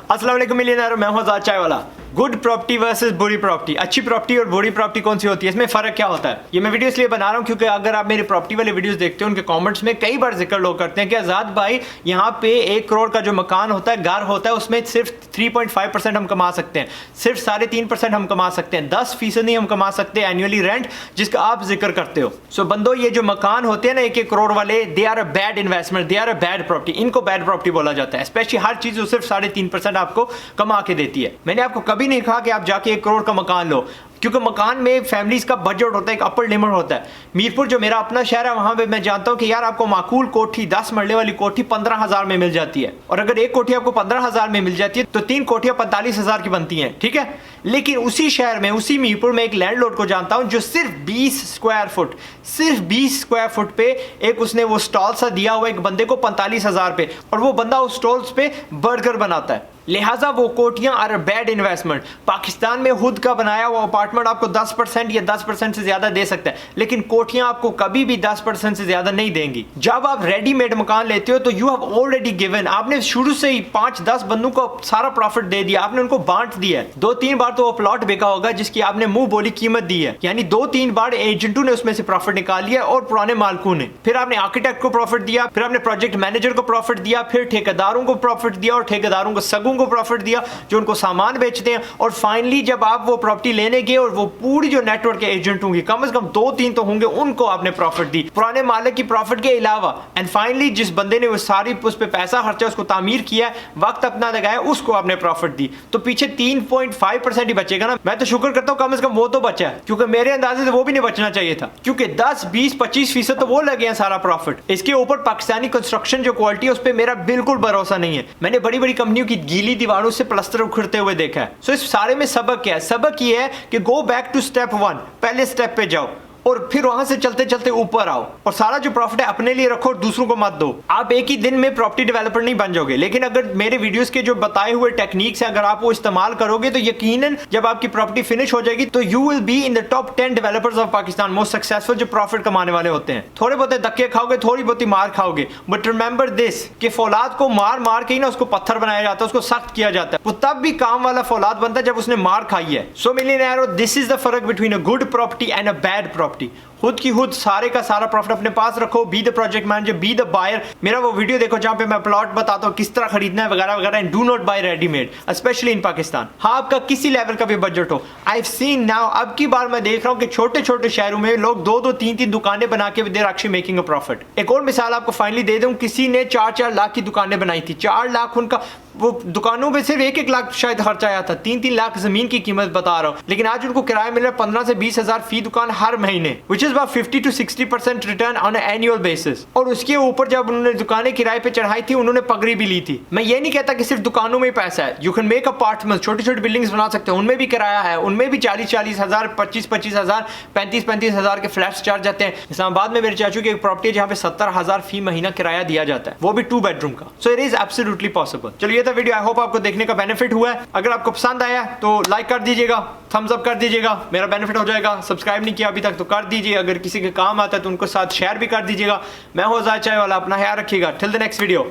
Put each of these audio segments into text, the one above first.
अस्सलाम वालेकुम मिलियनेयर, मैं हूं आजाद चाय वाला। गुड प्रॉपर्टी वर्सेस बुरी प्रॉपर्टी, अच्छी प्रॉपर्टी और बुरी प्रॉपर्टी कौन सी होती है, इसमें फ़र्क क्या होता है? ये मैं वीडियो इसलिए बना रहा हूं क्योंकि अगर आप मेरे प्रॉपर्टी वाले वीडियोस देखते हो, उनके कमेंट्स में कई बार जिक्र लोग करते हैं कि आज़ाद भाई यहाँ पे 1 करोड़ का जो मकान होता है, घर होता है, उसमें सिर्फ 3.5% हम कमा सकते हैं, सिर्फ 3.5% हम कमा सकते हैं, 10% नहीं हम कमा सकते एनुअली रेंट, जिसका आप जिक्र करते हो। सो बंदो, ये जो मकान होते हैं ना 1 करोड़ वाले, they are a bad investment, they are a bad property, इनको बैड प्रॉपर्टी बोला जाता है। स्पेशली हर चीज़ सिर्फ 3.5% आपको कमा के देती है। मैंने आपको कभी नहीं कहा कि आप जाके 1 करोड़ का मकान लो, क्योंकि मकान में फैमिलीज का बजट होता है, एक अपर लिमिट होता है। मीरपुर जो मेरा अपना शहर है, वहां पे मैं जानता हूं कि यार आपको माकूल कोठी 10 मरले वाली कोठी 15,000 में मिल जाती है, और अगर एक कोठी आपको 15,000 में मिल जाती है तो 3 कोठियां 45,000 की बनती हैं, ठीक है। लेकिन उसी शहर में, उसी मीरपुर में एक लैंडलॉर्ड को जानता हूं जो सिर्फ 20 स्क्वायर फुट पे एक उसने वो स्टॉल सा दिया हुआ एक बंदे को 45,000 पे, और वो बंदा उस स्टॉल्स पे बर्गर बनाता है। लिहाजा वो कोठियां are a bad investment. Pakistan में खुद का बनाया हुआ अपार्टमेंट आपको 10% या 10% से ज्यादा दे सकता है, लेकिन कोठियां आपको कभी भी 10% से ज्यादा नहीं देंगी। जब आप रेडीमेड मकान लेते हो तो यू हैव ऑलरेडी गिवन, आपने शुरू से ही 5-10 बंदों को सारा प्रॉफिट दे दिया, आपने उनको बांट दिया है। 2-3 बार तो वो प्लॉट बिका होगा जिसकी आपने मुंह बोली कीमत दी है, यानी 2-3 बार एजेंटों ने उसमें से प्रॉफिट निकाल लिया और पुराने मालिकों ने। फिर आपने आर्किटेक्ट को प्रॉफिट दिया, फिर आपने प्रोजेक्ट मैनेजर को प्रॉफिट दिया, फिर ठेकेदारों को प्रॉफिट दिया, और ठेकेदारों को सगों को प्रॉफिट दिया जो उनको सामान बेचते हैं। और फाइनली जब आप वो प्रॉपर्टी लेने गए और वो पूरी जो नेटवर्क के एजेंट होंगे, कम से कम 2-3 तो होंगे, उनको आपने प्रॉफिट दी पुराने मालिक की प्रॉफिट के अलावा। एंड फाइनली जिस बंदे ने वो सारी उस पे पैसा खर्चा, उसको तामीर किया, वक्त अपना लगाया, उसको आपने प्रॉफिट दी, तो पीछे 3.5% ही बचेगा ना। मैं तो शुक्र करता हूं कम से कम वो तो बचा है, क्योंकि मेरे अंदाजे से वो भी नहीं बचना चाहिए था, क्योंकि 10-20-25% तो वो लगे हैं सारा प्रॉफिट। इसके ऊपर पाकिस्तानी कंस्ट्रक्शन जो क्वालिटी है उस पर मेरा बिल्कुल भरोसा नहीं है। मैंने बड़ी बड़ी कंपनियों की गीली दीवारों से प्लास्टर उखड़ते हुए देखा है। सो इस सारे में सबक क्या है? सबक ये है कि गो बैक टू स्टेप 1, पहले स्टेप पे जाओ और फिर वहां से चलते चलते ऊपर आओ, और सारा जो प्रॉफिट है अपने लिए रखो और दूसरों को मत दो। आप एक ही दिन में प्रॉपर्टी डेवलपर नहीं बन जाओगे, लेकिन अगर मेरे वीडियोस के जो बताए हुए टेक्निक्स हैं, अगर आप वो इस्तेमाल करोगे तो यकीनन जब आपकी प्रॉपर्टी फिनिश हो जाएगी तो you will be in the top 10 developers of Pakistan, most successful जो प्रॉफिट कमाने वाले होते हैं। थोड़े बहुत धक्के खाओगे, थोड़ी बहुत मार खाओगे, बट रिमेंबर दिस कि फौलाद को मार मार के ही ना उसको पत्थर बनाया जाता है, उसको सख्त किया जाता है। वो तब भी काम वाला फौलाद बनता है जब उसने मार खाई है। सो मिलियनेयर, दिस इज द फर्क between a good property and a bad property. खुद की खुद सारे का सारा प्रॉफिट अपने पास रखो, be the project manager, be the buyer. मेरा वो वीडियो देखो जहां पे मैं प्लॉट बताता हूं किस तरह खरीदना है वगैरह वगैरह, and do not buy readymade, specially in Pakistan. हाँ, आपका किसी लेवल का भी बजट हो, आई हैव सीन नाउ, अब की बार मैं देख रहा हूं कि छोटे छोटे शहरों में लोग 2-2, 3-3 दुकानें बना के देर एक्चुअली मेकिंग अ प्रॉफिट। एक और मिसाल आपको फाइनली दे दूं, किसी ने 4-4 लाख की दुकानें बनाई थी, 4 लाख उनका, वो दुकानों में सिर्फ 1-1 लाख शायद खर्चा आया था, 3-3 लाख जमीन की कीमत बता रहा हूं, लेकिन आज उनको किराया मिल रहा है 15 से 20 हजार फी दुकान हर महीने, which is about 50 to 60% return on annual basis. और उसके ऊपर जब उन्होंने दुकानें किराए पे चढ़ाई थी, उन्होंने पगड़ी भी ली थी। मैं ये नहीं कहता कि सिर्फ दुकानों में ही पैसा है, यू कैन मेक अपार्टमेंट, छोटी छोटी बिल्डिंग्स बना सकते हो, उनमें भी किराया है, उनमें भी 40-40 हजार, 25-25 हजार, 35-35 हजार के फ्लैट्स चार्ज जाते हैं। इस्लामाबाद में मेरे चाचू की एक प्रॉपर्टी है जहाँ पे 70,000 फी महीना किराया दिया जाता है, वो भी 2 बेडरूम का। So it is absolutely possible. चलिए, ये था वीडियो, आई होप आपको देखने का बेनिफिट हुआ है। अगर आपको पसंद आया तो लाइक कर दीजिएगा, थम्स अप कर दीजिएगा, मेरा बेनिफिट हो जाएगा। सब्सक्राइब नहीं किया अभी तक तो कर दीजिए, अगर किसी के काम आता है तो उनको साथ शेयर भी कर दीजिएगा। मैं हूं आजाद चाय वाला, अपना ख्याल रखिएगा। टिल द नेक्स्ट वीडियो,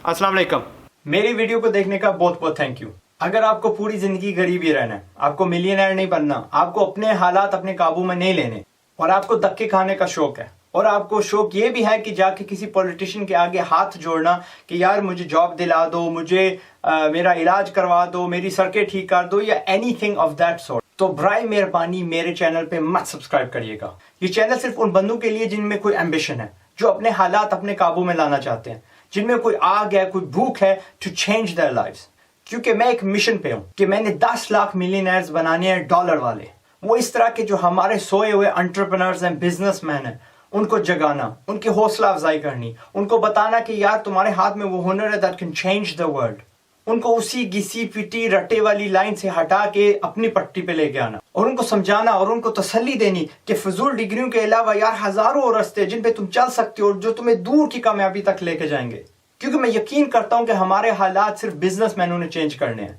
अस्सलाम वालेकुम। मेरी वीडियो को देखने का बहुत बहुत थैंक यू। अगर आपको पूरी जिंदगी गरीब ही रहना है, आपको मिलियनेयर नहीं बनना, आपको अपने हालात अपने काबू में नहीं लेने, और आपको धक्के खाने का शौक है, और आपको शौक ये भी है कि जाके किसी पॉलिटिशियन के आगे हाथ जोड़ना कि यार मुझे जॉब दिला दो, मुझे मेरा इलाज करवा दो, मेरी सड़कें ठीक कर दो, या एनीथिंग ऑफ दैट सॉर्ट, तो बराए मेहरबानी मेरे चैनल पे मत सब्सक्राइब करिएगा। ये चैनल सिर्फ उन बंदों के लिए जिनमें कोई एम्बिशन है, जो अपने हालात अपने काबू में लाना चाहते हैं, जिनमें कोई आग है, कोई भूख है टू चेंज देयर लाइव्स। क्योंकि मैं एक मिशन पे हूं कि मैंने 10 लाख मिलियनेयर्स बनाने हैं, डॉलर वाले, वो इस तरह के जो हमारे सोए हुए एंटरप्रेन्योर्स हैं, बिजनेसमैन हैं, उनको जगाना, उनकी हौसला अफजाई करनी, उनको बताना कि यार तुम्हारे हाथ में वो हुनर है that can change the world. उनको उसी घिसी पिटी रटे वाली लाइन से हटा के अपनी पट्टी पे लेके आना, और उनको समझाना और उनको तसल्ली देनी कि फजूल डिग्रियों के अलावा यार हजारों और रास्ते जिन पे तुम चल सकते हो, जो तुम्हें दूर की कामयाबी तक लेके जाएंगे। क्योंकि मैं यकीन करता हूं कि हमारे हालात सिर्फ बिजनेसमैनों ने चेंज करने हैं।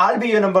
I'll be your number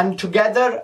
and together